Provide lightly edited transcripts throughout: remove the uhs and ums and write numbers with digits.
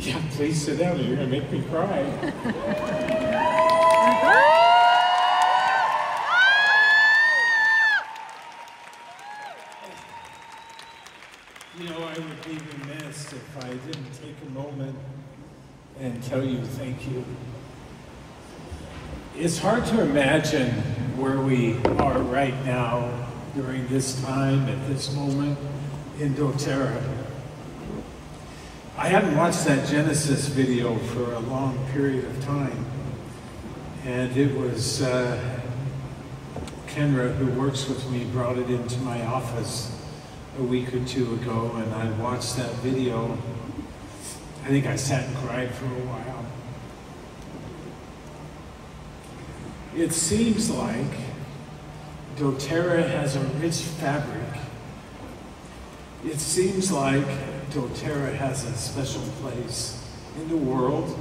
Yeah, please sit down or you're going to make me cry. You know, I would be remiss if I didn't take a moment and tell you thank you. It's hard to imagine where we are right now during this time, at this moment in doTERRA. I hadn't watched that Genesis video for a long period of time, and it was Kenra, who works with me, brought it into my office a week or two ago, and I watched that video. I think I sat and cried for a while. It seems like doTERRA has a rich fabric. It seems like doTERRA has a special place in the world,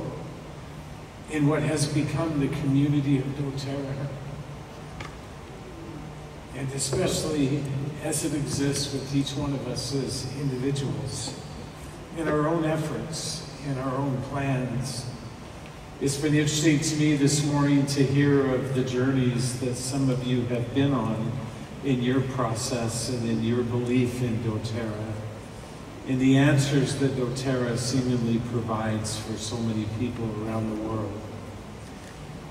in what has become the community of doTERRA, and especially as it exists with each one of us as individuals, in our own efforts, in our own plans. It's been interesting to me this morning to hear of the journeys that some of you have been on in your process and in your belief in doTERRA, in the answers that doTERRA seemingly provides for so many people around the world.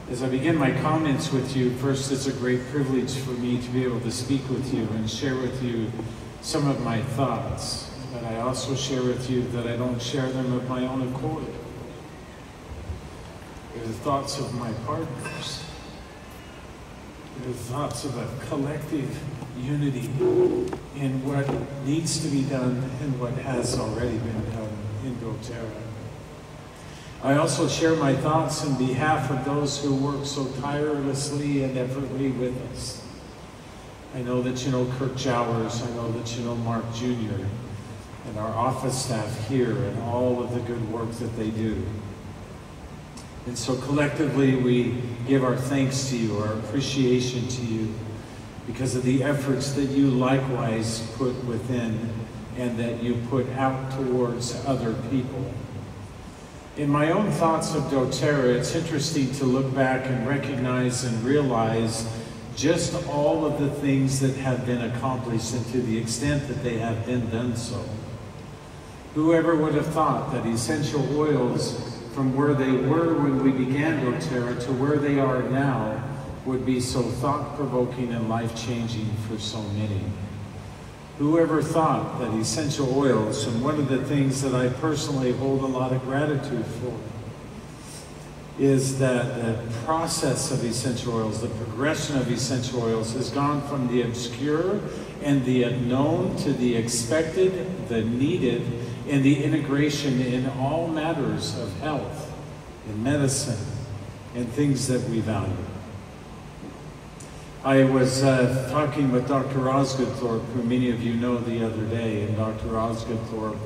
As I begin my comments with you, first, it's a great privilege for me to be able to speak with you and share with you some of my thoughts, but I also share with you that I don't share them of my own accord. They're the thoughts of my partners. They're the thoughts of a collective unity in what needs to be done and what has already been done in doTERRA. I also share my thoughts on behalf of those who work so tirelessly and effortlessly with us. I know that you know Kirk Jowers, I know that you know Mark Jr., and our office staff here, and all of the good work that they do. And so collectively we give our thanks to you, our appreciation to you, because of the efforts that you likewise put within and that you put out towards other people. In my own thoughts of doTERRA, it's interesting to look back and recognize and realize just all of the things that have been accomplished and to the extent that they have been done so. Whoever would have thought that essential oils, from where they were when we began doTERRA to where they are now, would be so thought-provoking and life-changing for so many. Whoever thought that essential oils, and one of the things that I personally hold a lot of gratitude for, is that the process of essential oils, the progression of essential oils, has gone from the obscure and the unknown to the expected, the needed, and the integration in all matters of health and medicine and things that we value. I was talking with Dr. Osgoodthorpe, who many of you know, the other day, and Dr. Osgoodthorpe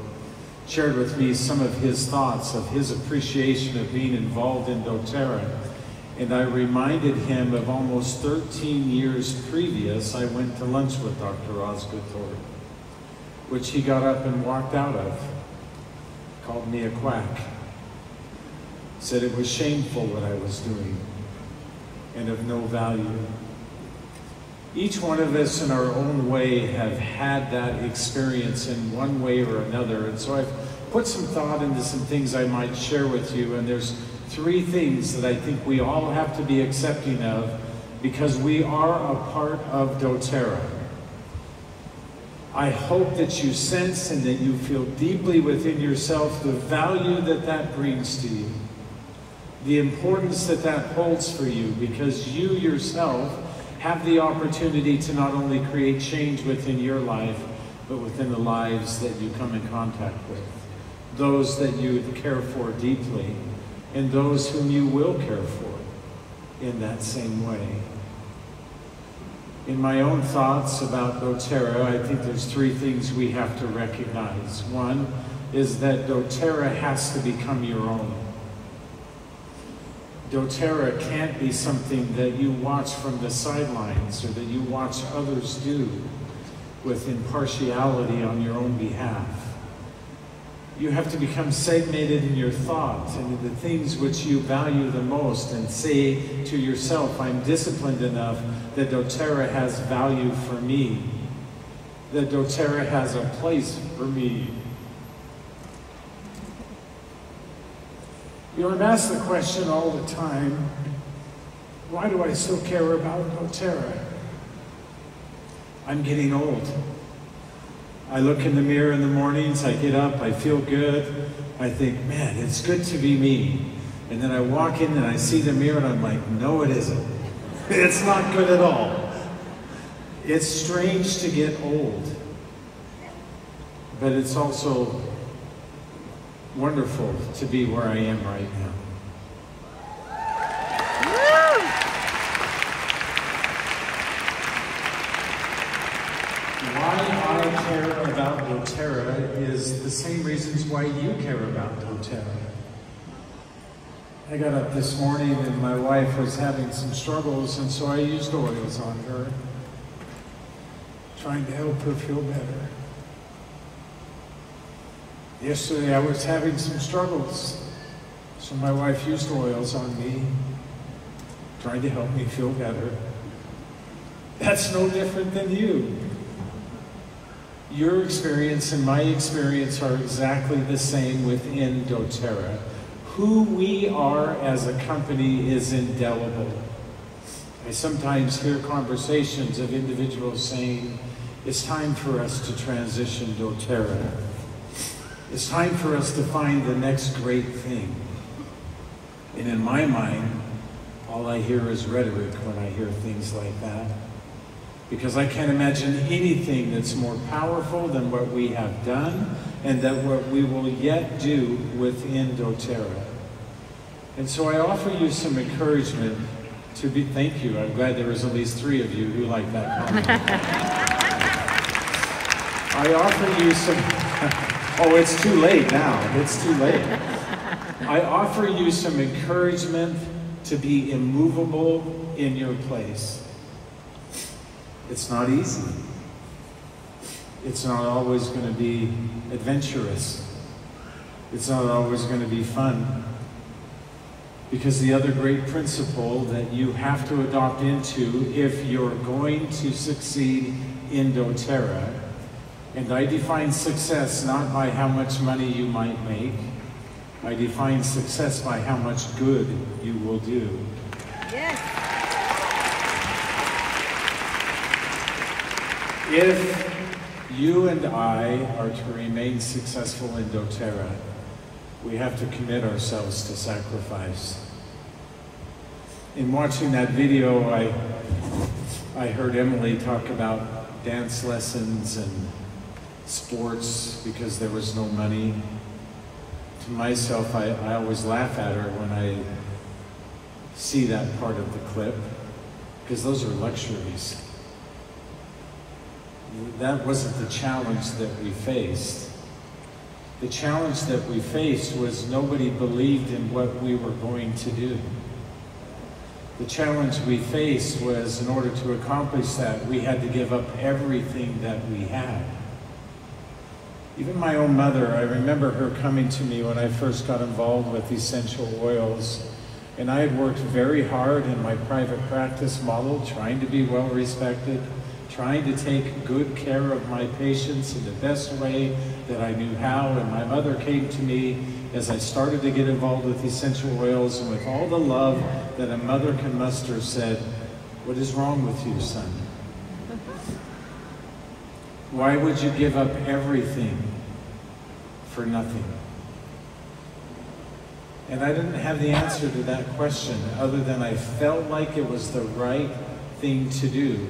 shared with me some of his thoughts of his appreciation of being involved in doTERRA. And I reminded him of almost 13 years previous, I went to lunch with Dr. Osgoodthorpe, which he got up and walked out of, called me a quack, said it was shameful what I was doing and of no value. Each one of us in our own way have had that experience in one way or another, and so I've put some thought into some things I might share with you, and there's three things that I think we all have to be accepting of because we are a part of doTERRA. I hope that you sense and that you feel deeply within yourself the value that that brings to you, the importance that that holds for you, because you yourself have the opportunity to not only create change within your life, but within the lives that you come in contact with, those that you care for deeply, and those whom you will care for in that same way. In my own thoughts about doTERRA, I think there's three things we have to recognize. One is that doTERRA has to become your own. doTERRA can't be something that you watch from the sidelines or that you watch others do with impartiality on your own behalf. You have to become segmented in your thoughts and in the things which you value the most, and say to yourself, I'm disciplined enough that doTERRA has value for me, that doTERRA has a place for me. You know, I'm asked the question all the time, why do I still care about doTERRA? I'm getting old. I look in the mirror in the mornings, I get up, I feel good. I think, man, it's good to be me. And then I walk in and I see the mirror and I'm like, no, it isn't. It's not good at all. It's strange to get old, but it's also wonderful to be where I am right now. Why I care about doTERRA is the same reasons why you care about doTERRA. I got up this morning and my wife was having some struggles, and so I used oils on her, trying to help her feel better. Yesterday I was having some struggles, so my wife used oils on me, trying to help me feel better. That's no different than you. Your experience and my experience are exactly the same within doTERRA. Who we are as a company is indelible. I sometimes hear conversations of individuals saying, it's time for us to transition doTERRA. It's time for us to find the next great thing. And in my mind, all I hear is rhetoric when I hear things like that. Because I can't imagine anything that's more powerful than what we have done and that what we will yet do within doTERRA. And so I offer you some encouragement to be, thank you, I'm glad there was at least 3 of you who like that comment. I offer you some, oh, it's too late now, it's too late. I offer you some encouragement to be immovable in your place. It's not easy. It's not always going to be adventurous. It's not always going to be fun. Because the other great principle that you have to adopt into if you're going to succeed in doTERRA, and I define success not by how much money you might make, I define success by how much good you will do. Yes. If you and I are to remain successful in doTERRA, we have to commit ourselves to sacrifice. In watching that video, I heard Emily talk about dance lessons and sports because there was no money. To myself, I always laugh at her when I see that part of the clip, because those are luxuries. That wasn't the challenge that we faced. The challenge that we faced was nobody believed in what we were going to do. The challenge we faced was, in order to accomplish that, we had to give up everything that we had. Even my own mother, I remember her coming to me when I first got involved with essential oils, and I had worked very hard in my private practice model, trying to be well respected, trying to take good care of my patients in the best way that I knew how. And my mother came to me as I started to get involved with essential oils, and with all the love that a mother can muster, said, "What is wrong with you, son? Why would you give up everything for nothing?" And I didn't have the answer to that question, other than I felt like it was the right thing to do.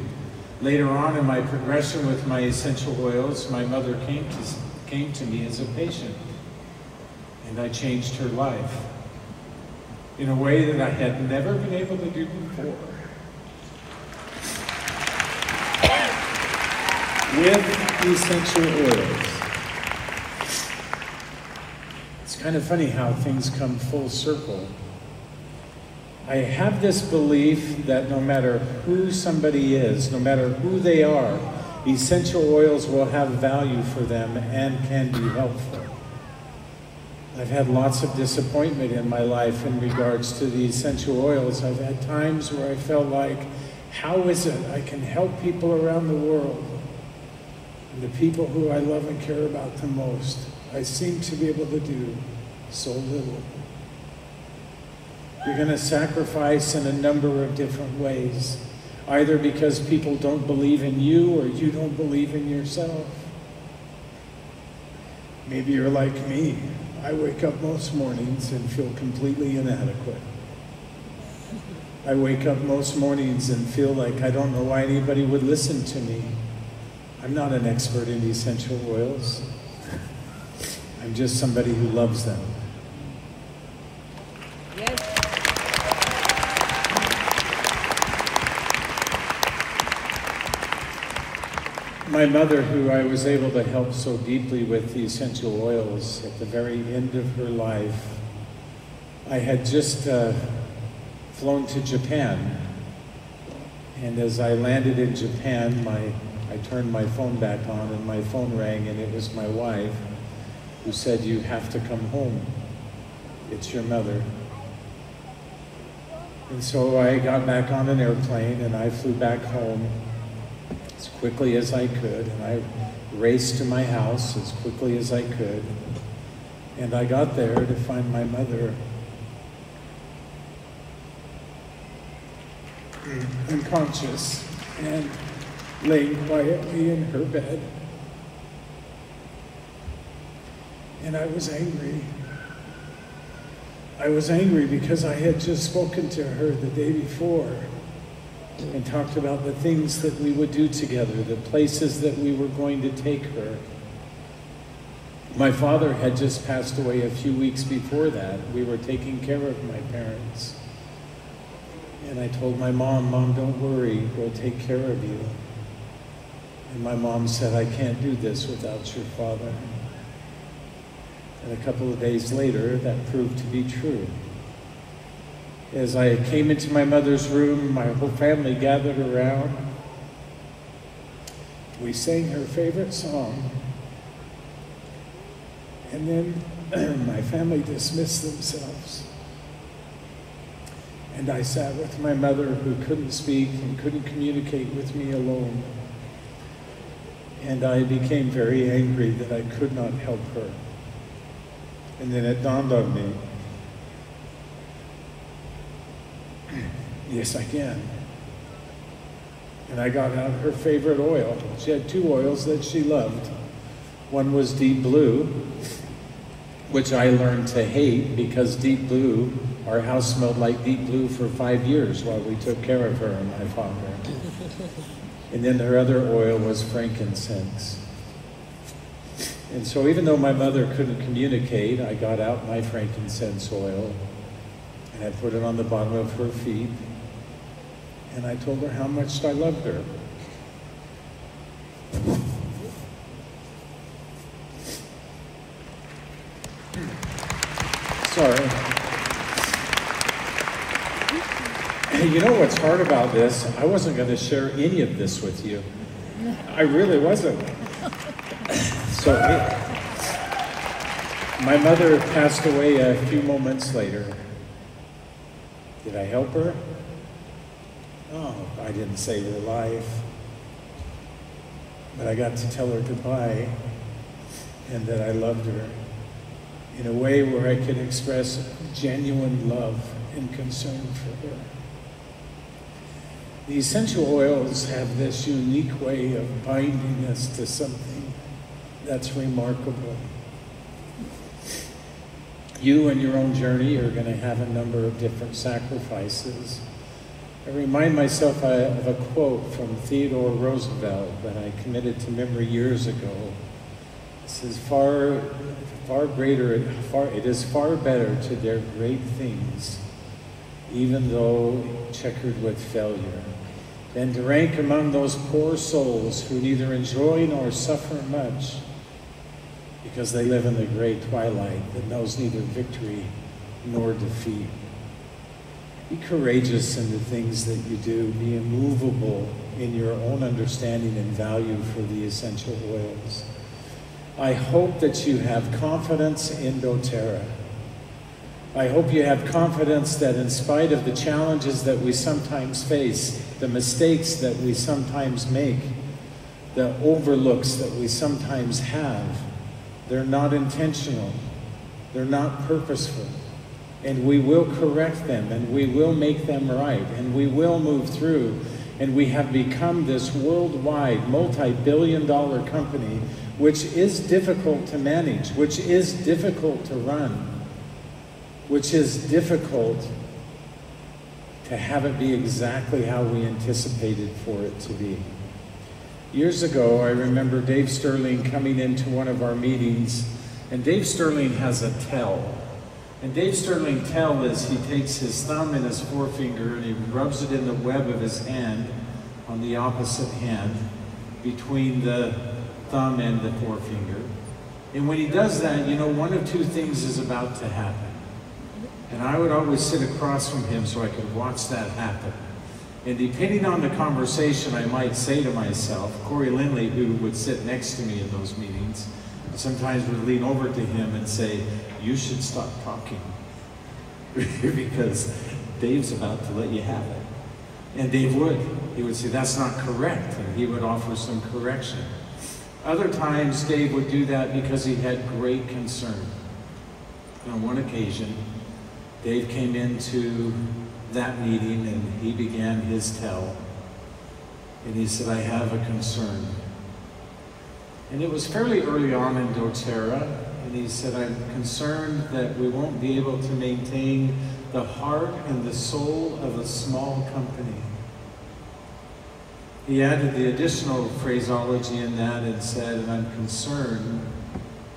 Later on in my progression with my essential oils, my mother came to me as a patient, and I changed her life in a way that I had never been able to do before. With essential oils. It's kind of funny how things come full circle. I have this belief that no matter who somebody is, no matter who they are, essential oils will have value for them and can be helpful. I've had lots of disappointment in my life in regards to the essential oils. I've had times where I felt like, how is it I can help people around the world, and the people who I love and care about the most, I seem to be able to do so little. You're going to sacrifice in a number of different ways, either because people don't believe in you or you don't believe in yourself. Maybe you're like me. I wake up most mornings and feel completely inadequate. I wake up most mornings and feel like I don't know why anybody would listen to me. I'm not an expert in essential oils. I'm just somebody who loves them. Yes. My mother, who I was able to help so deeply with the essential oils at the very end of her life, I had just flown to Japan. And as I landed in Japan, I turned my phone back on and my phone rang, and it was my wife who said, "You have to come home. It's your mother." And so I got back on an airplane and I flew back home as quickly as I could, and I raced to my house as quickly as I could. And I got there to find my mother unconscious and laying quietly in her bed. And I was angry. I was angry because I had just spoken to her the day before and talked about the things that we would do together, the places that we were going to take her. My father had just passed away a few weeks before that. We were taking care of my parents. And I told my mom, "Mom, don't worry, we'll take care of you." And my mom said, "I can't do this without your father." And a couple of days later, that proved to be true. As I came into my mother's room, my whole family gathered around. We sang her favorite song. And then my family dismissed themselves. And I sat with my mother, who couldn't speak and couldn't communicate with me, alone. And I became very angry that I could not help her. And then it dawned on me, yes, I can. And I got out her favorite oil. She had two oils that she loved. One was Deep Blue, which I learned to hate because Deep Blue, our house smelled like Deep Blue for 5 years while we took care of her and my father. And then her other oil was frankincense. And so even though my mother couldn't communicate, I got out my frankincense oil and I put it on the bottom of her feet. And I told her how much I loved her. Sorry. You know what's hard about this? I wasn't going to share any of this with you. I really wasn't. So my mother passed away a few moments later. Did I help her? Oh, I didn't save her life. But I got to tell her goodbye and that I loved her in a way where I could express genuine love and concern for her. The essential oils have this unique way of binding us to something that's remarkable. You and your own journey are going to have a number of different sacrifices. I remind myself of a quote from Theodore Roosevelt that I committed to memory years ago. It says, it is far better to dare great things, even though checkered with failure, than to rank among those poor souls who neither enjoy nor suffer much, because they live in the great twilight that knows neither victory nor defeat. Be courageous in the things that you do. Be immovable in your own understanding and value for the essential oils. I hope that you have confidence in doTERRA. I hope you have confidence that in spite of the challenges that we sometimes face, the mistakes that we sometimes make, the overlooks that we sometimes have, they're not intentional, they're not purposeful, and we will correct them, and we will make them right, and we will move through, and we have become this worldwide, multi-billion-dollar company, which is difficult to manage, which is difficult to run, which is difficult to have it be exactly how we anticipated for it to be. Years ago, I remember Dave Sterling coming into one of our meetings, and Dave Sterling has a tell. And Dave Sterling tell is he takes his thumb and his forefinger and he rubs it in the web of his hand on the opposite hand between the thumb and the forefinger. And when he does that, you know, one of two things is about to happen. And I would always sit across from him so I could watch that happen. And depending on the conversation, I might say to myself, Corey Lindley, who would sit next to me in those meetings, sometimes would lean over to him and say, you should stop talking because Dave's about to let you have it. And Dave would. He would say, that's not correct. And he would offer some correction. Other times, Dave would do that because he had great concern. On one occasion, Dave came into that meeting and he began his tell. And he said, I have a concern. And it was fairly early on in doTERRA, and he said, I'm concerned that we won't be able to maintain the heart and the soul of a small company. He added the additional phraseology in that and said, and I'm concerned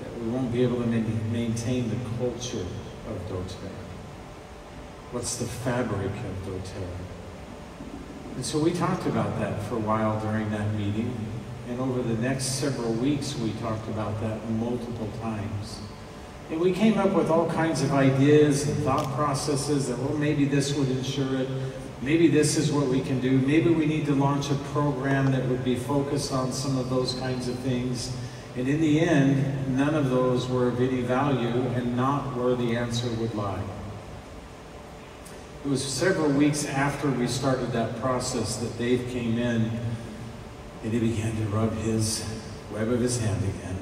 that we won't be able to maintain the culture of doTERRA. What's the fabric of doTERRA? And so we talked about that for a while during that meeting. And over the next several weeks, we talked about that multiple times. And we came up with all kinds of ideas and thought processes that, well, maybe this would ensure it. Maybe this is what we can do. Maybe we need to launch a program that would be focused on some of those kinds of things. And in the end, none of those were of any value and not where the answer would lie. It was several weeks after we started that process that Dave came in. And he began to rub his web of his hand again.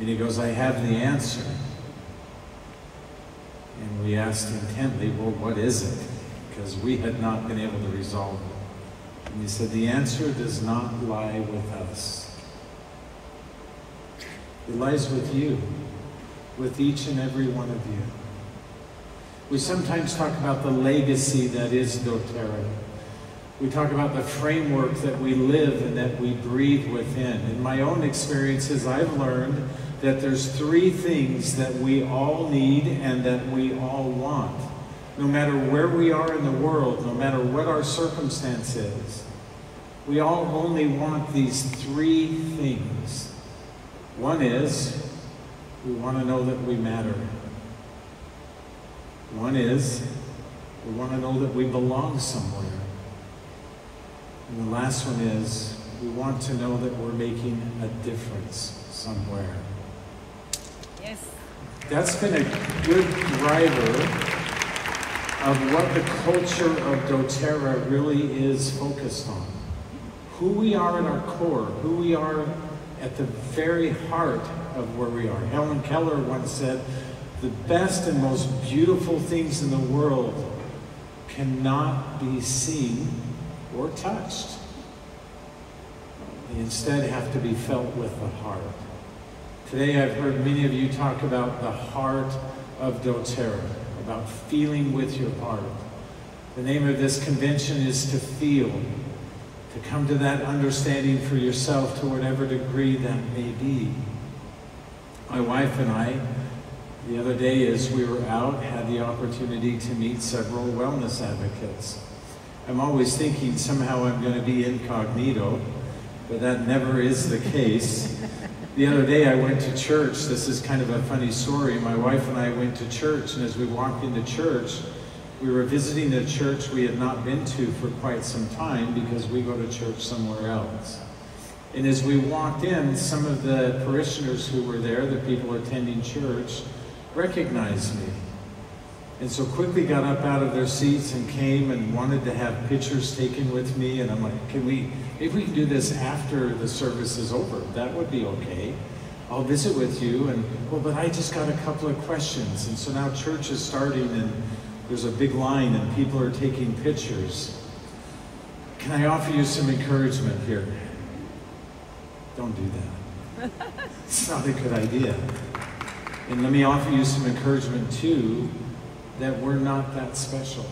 And he goes, I have the answer. And we asked intently, well, what is it? Because we had not been able to resolve it. And he said, the answer does not lie with us. It lies with you, with each and every one of you. We sometimes talk about the legacy that is doTERRA. We talk about the framework that we live and that we breathe within. In my own experiences, I've learned that there's three things that we all need and that we all want. No matter where we are in the world, no matter what our circumstance is, we all only want these three things. One is, we want to know that we matter. One is, we want to know that we belong somewhere. And the last one is, we want to know that we're making a difference somewhere. Yes. That's been a good driver of what the culture of doTERRA really is focused on. Who we are at our core, who we are at the very heart of where we are. Helen Keller once said, the best and most beautiful things in the world cannot be seen or touched. They instead have to be felt with the heart. Today I've heard many of you talk about the heart of doTERRA, about feeling with your heart. The name of this convention is to feel, to come to that understanding for yourself to whatever degree that may be. My wife and I, the other day as we were out, had the opportunity to meet several wellness advocates. I'm always thinking somehow I'm going to be incognito, but that never is the case. The other day I went to church. This is kind of a funny story. My wife and I went to church, and as we walked into church, we were visiting a church we had not been to for quite some time because we go to church somewhere else. And as we walked in, some of the parishioners who were there, the people attending church, recognized me. And so quickly got up out of their seats and came and wanted to have pictures taken with me. And I'm like, if we can do this after the service is over, that would be okay. I'll visit with you. And, well, but I just got a couple of questions. And so now church is starting and there's a big line and people are taking pictures. Can I offer you some encouragement here? Don't do that. It's not a good idea. And let me offer you some encouragement too, that we're not that special.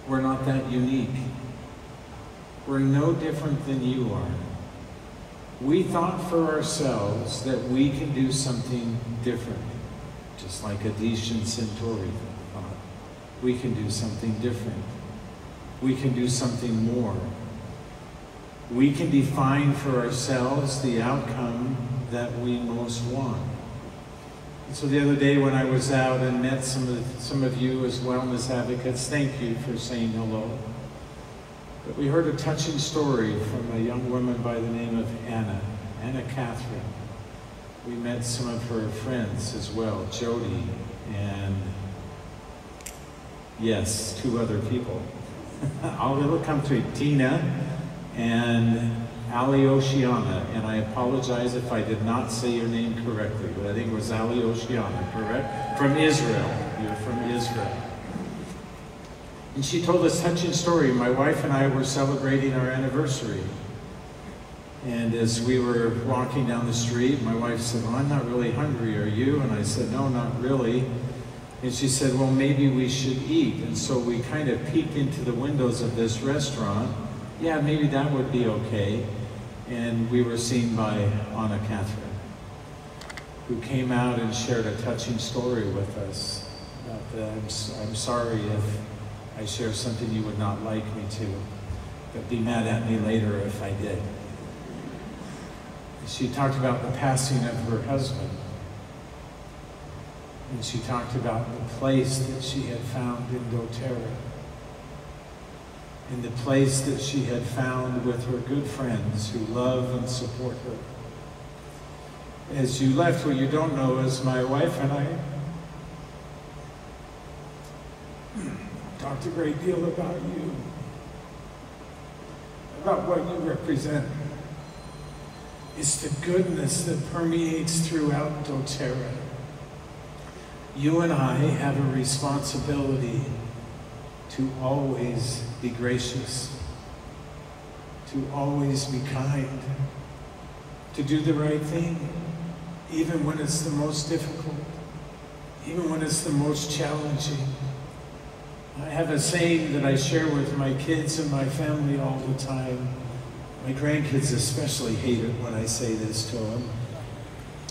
We're not that unique. We're no different than you are. We thought for ourselves that we can do something different, just like a Dacian Centauri thought. We can do something different. We can do something more. We can define for ourselves the outcome that we most want. And so the other day when I was out and met some of you as wellness advocates, thank you for saying hello. But we heard a touching story from a young woman by the name of Anna Catherine. We met some of her friends as well, Jody and, yes, 2 other people. It'll come to it, Tina and Ali Oceana, and I apologize if I did not say your name correctly, but I think it was Ali Oceana, correct? From Israel. You're from Israel. And she told this touching story. My wife and I were celebrating our anniversary. And as we were walking down the street, my wife said, well, I'm not really hungry, are you? And I said, no, not really. And she said, well, maybe we should eat. And so we kind of peeked into the windows of this restaurant. Yeah, maybe that would be okay. And we were seen by Anna Catherine, who came out and shared a touching story with us. About I'm sorry if I share something you would not like me to, but be mad at me later if I did. She talked about the passing of her husband. And she talked about the place that she had found in doTERRA. And the place that she had found with her good friends who love and support her. As you left, what you don't know is my wife and I talked a great deal about you, about what you represent. It's the goodness that permeates throughout doTERRA. You and I have a responsibility to always be gracious, to always be kind, to do the right thing, even when it's the most difficult, even when it's the most challenging. I have a saying that I share with my kids and my family all the time. My grandkids especially hate it when I say this to them.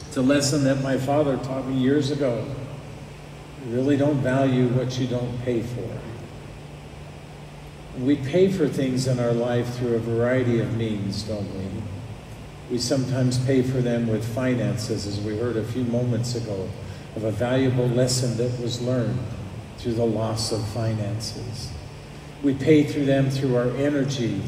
It's a lesson that my father taught me years ago. You really don't value what you don't pay for. We pay for things in our life through a variety of means, don't we? We sometimes pay for them with finances, as we heard a few moments ago, of a valuable lesson that was learned through the loss of finances. We pay through them through our energy,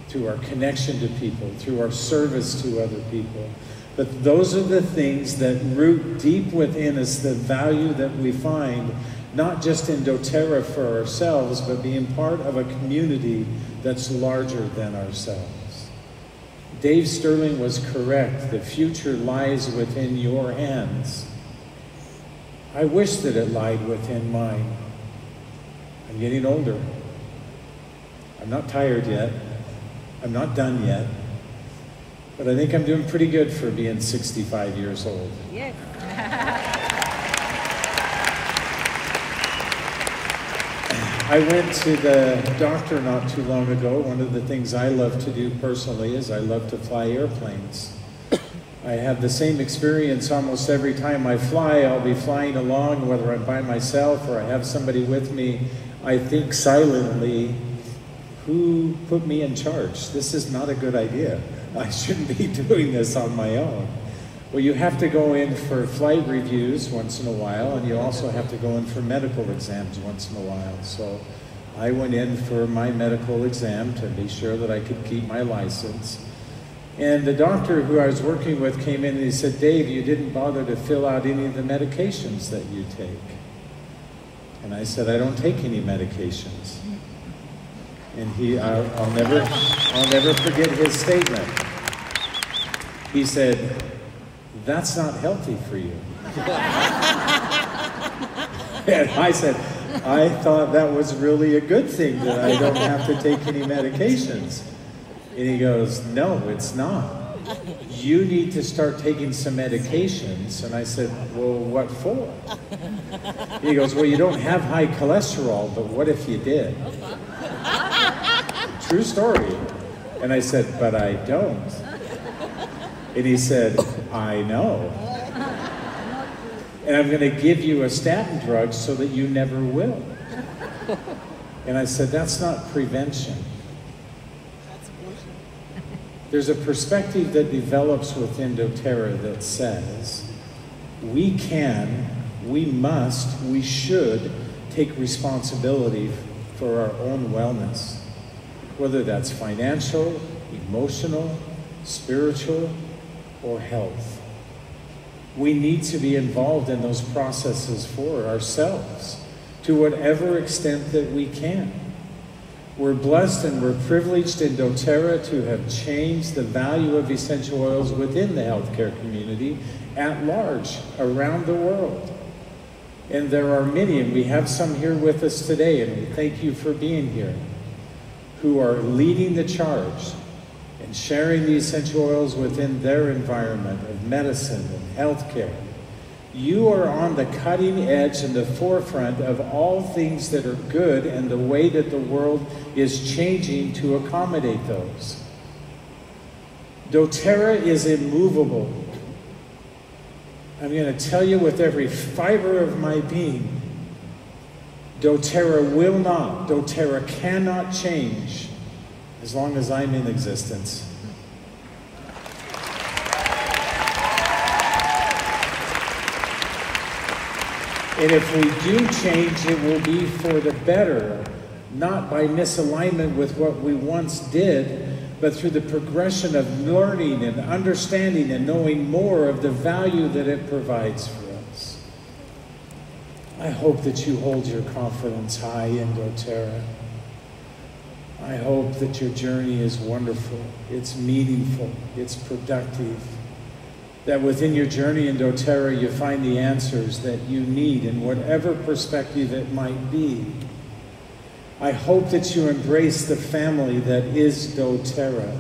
through our connection to people, through our service to other people. But those are the things that root deep within us, the value that we find, not just in doTERRA for ourselves, but being part of a community that's larger than ourselves. Dave Sterling was correct. The future lies within your hands. I wish that it lied within mine. I'm getting older. I'm not tired yet. I'm not done yet. But I think I'm doing pretty good for being 65 years old. Yes. I went to the doctor not too long ago. One of the things I love to do personally is I love to fly airplanes. I have the same experience almost every time I fly. I'll be flying along, whether I'm by myself or I have somebody with me. I think silently, who put me in charge? This is not a good idea. I shouldn't be doing this on my own. Well, you have to go in for flight reviews once in a while, and you also have to go in for medical exams once in a while. So I went in for my medical exam to be sure that I could keep my license. And the doctor who I was working with came in and he said, Dave, you didn't bother to fill out any of the medications that you take. And I said, I don't take any medications. And I'll never forget his statement. He said, that's not healthy for you. And I said, I thought that was really a good thing that I don't have to take any medications. And he goes, no, it's not. You need to start taking some medications. And I said, well, what for? He goes, well, you don't have high cholesterol, but what if you did? True story. And I said, but I don't. And he said, I know. And I'm going to give you a statin drug so that you never will. And I said, that's not prevention. There's a perspective that develops within doTERRA that says, we can, we must, we should take responsibility for our own wellness, whether that's financial, emotional, spiritual, or health. We need to be involved in those processes for ourselves to whatever extent that we can. We're blessed and we're privileged in doTERRA to have changed the value of essential oils within the healthcare community at large around the world. And there are many, and we have some here with us today, and we thank you for being here, who are leading the charge and sharing the essential oils within their environment of medicine and healthcare. You are on the cutting edge and the forefront of all things that are good and the way that the world is changing to accommodate those. doTERRA is immovable. I'm going to tell you with every fiber of my being, doTERRA will not, doTERRA cannot change as long as I'm in existence. And if we do change, it will be for the better, not by misalignment with what we once did, but through the progression of learning and understanding and knowing more of the value that it provides for us. I hope that you hold your confidence high in doTERRA. I hope that your journey is wonderful, it's meaningful, it's productive. That within your journey in doTERRA you find the answers that you need in whatever perspective it might be. I hope that you embrace the family that is doTERRA.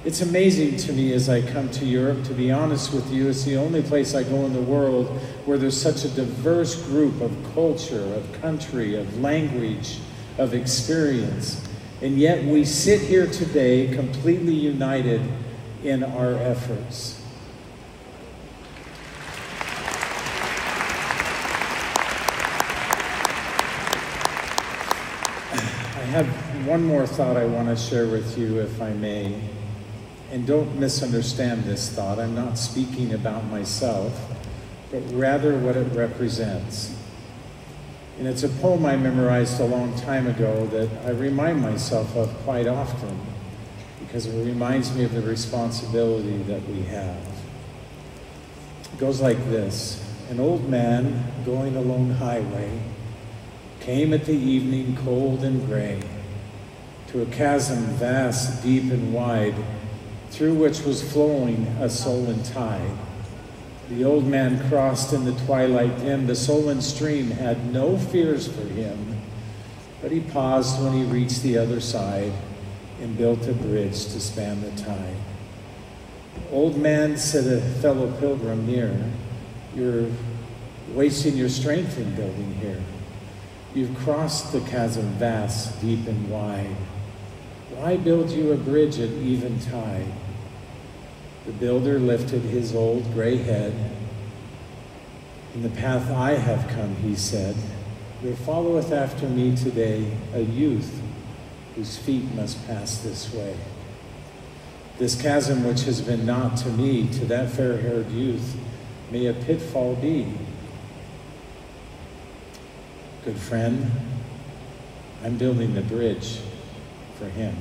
It's amazing to me as I come to Europe, to be honest with you, it's the only place I go in the world where there's such a diverse group of culture, of country, of language, of experience. And yet we sit here today completely united in our efforts. I have one more thought I want to share with you, if I may. And don't misunderstand this thought. I'm not speaking about myself, but rather what it represents. And it's a poem I memorized a long time ago that I remind myself of quite often because it reminds me of the responsibility that we have. It goes like this. An old man going a lone highway came at the evening cold and gray to a chasm vast, deep and wide, through which was flowing a sullen tide. The old man crossed in the twilight dim. The sullen stream had no fears for him, but he paused when he reached the other side and built a bridge to span the tide. Old man, said a fellow pilgrim near, you're wasting your strength in building here. You've crossed the chasm vast, deep and wide. Why build you a bridge at even tide? The builder lifted his old gray head. In the path I have come, he said, there followeth after me today a youth whose feet must pass this way. This chasm which has been not to me, to that fair-haired youth, may a pitfall be. Good friend, I'm building the bridge for him.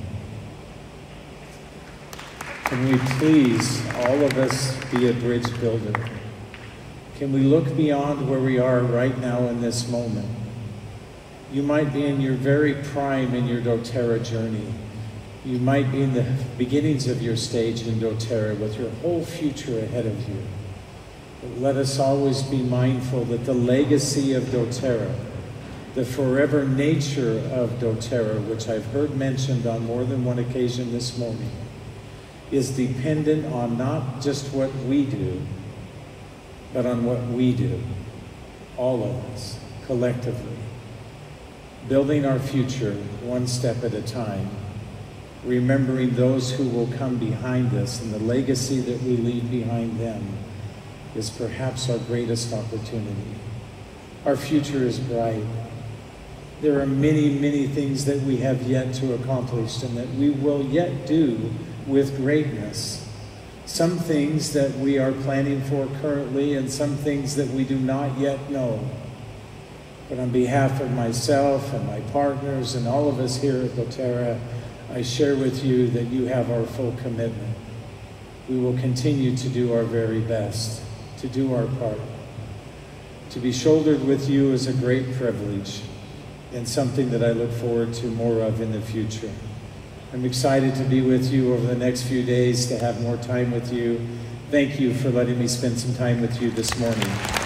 Can we please, all of us, be a bridge builder? Can we look beyond where we are right now in this moment? You might be in your very prime in your doTERRA journey. You might be in the beginnings of your stage in doTERRA with your whole future ahead of you. But let us always be mindful that the legacy of doTERRA, the forever nature of doTERRA, which I've heard mentioned on more than one occasion this morning, is dependent on not just what we do, but on what we do, all of us, collectively. Building our future one step at a time, remembering those who will come behind us and the legacy that we leave behind them is perhaps our greatest opportunity. Our future is bright. There are many, many things that we have yet to accomplish and that we will yet do with greatness. Some things that we are planning for currently and some things that we do not yet know. But on behalf of myself and my partners and all of us here at doTERRA, I share with you that you have our full commitment. We will continue to do our very best, to do our part. To be shouldered with you is a great privilege and something that I look forward to more of in the future. I'm excited to be with you over the next few days, to have more time with you. Thank you for letting me spend some time with you this morning.